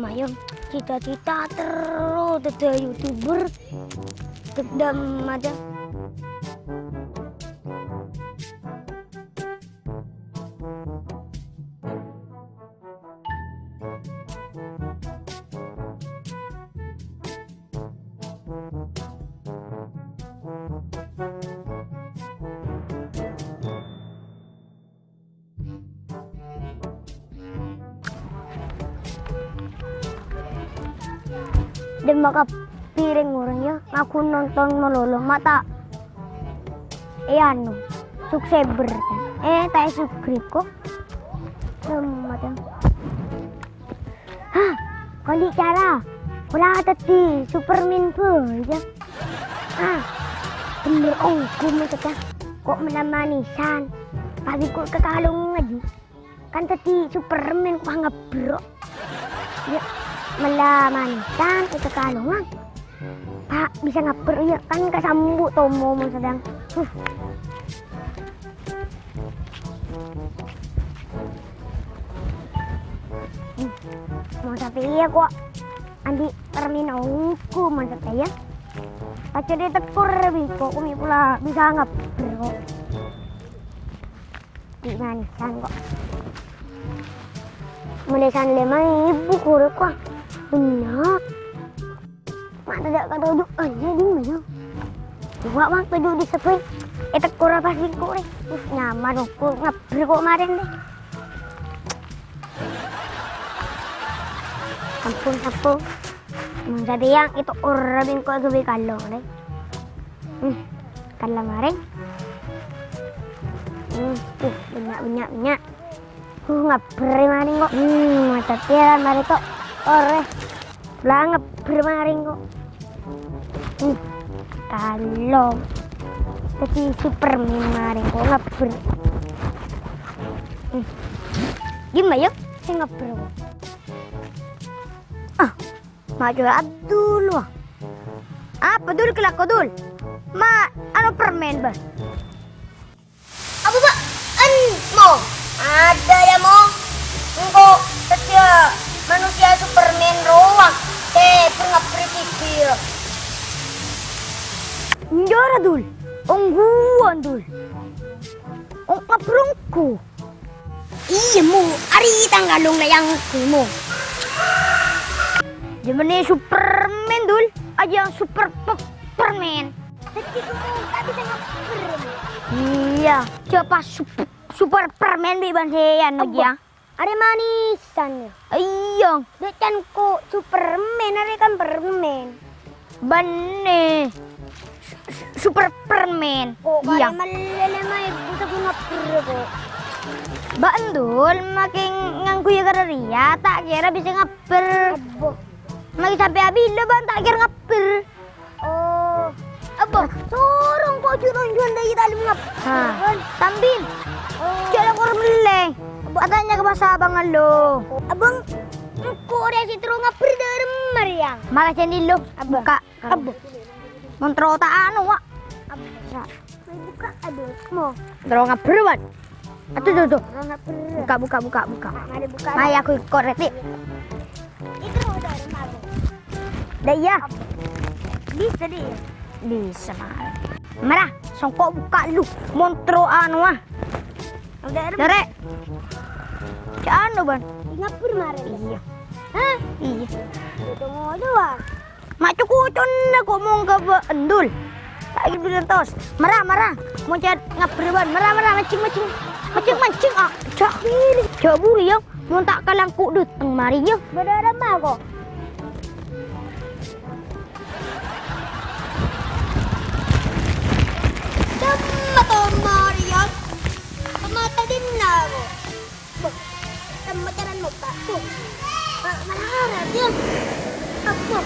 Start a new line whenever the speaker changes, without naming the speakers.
Ayam cita-cita terus jadi YouTuber. Dedam aja. Dan maka piring orangnya aku nonton melulu mata anu subscriber tak subscribe kok macam kali cara wala tadi Superman aja bener aku maksudnya kok menamanisan pagi kok kekalung aja kan tadi Superman kok ngebrok ya melamanisan itu kalungan Pak bisa ngaper ya kan kesambut tomo sedang mau tapi iya kok andi permin aku maksudnya ya pacar dia tekur kok umi pula bisa ngaper kok dimanisan kok mulai 5.000 kurang kok benar mak tidak kata duduk aja di mana buat mak duduk di sepi tekur apa sih kok nyaman kok ngaper kok kemarin deh ampun jadi yang itu orang kok gawe kalong deh kan lamaring banyak ngaper maring kok macetnya mari kok ore lah ngaper maring kok kalau tapi Superman maring kok ngaper gimana yuk saya ngaper kok maju dulu apa dulu kelak dul anu permen bah apa pak mau ada ya mau engkau setiap manusia Superman ruang saya pernah berpikir njora dul ongguan dul ngaprungku iya mu ari tanggalong layang mo Jemene Superman dul aja Superman tapi kamu tak bisa ngaper iya coba Superman di bansean aja ada manisan ya iya kan kok Superman ada kan permen bane Superman iya malele bisa pun ngaper kok bandul makin ngangku ya kararia tak kira bisa ngaper lagi sampai habis leban tak kira ngaper apa sorong kok curang-curang dari dalam ngaper tambin jalan orang meleng katanya ke bahasa abang lo abang kok ada si terus ngaper dari Mariang makasih nih lo buka montro tak anu wak buka aduh mau terus ngaper wan tuh buka mai aku korek nih itu udah ada dah iya bisa marah songkok buka lu montro anu udah derek anu ban ngapur mare iya iya itu mau doang mak cukucon kok mau ke endul tak gitu tos marah mau chat ngapur ban marah mancing cak cak buri ya mau tak kalang kudut mari ya berada mah kok Marian, mata din na ako. Mataran mo pa. Malaharan yan. Ako.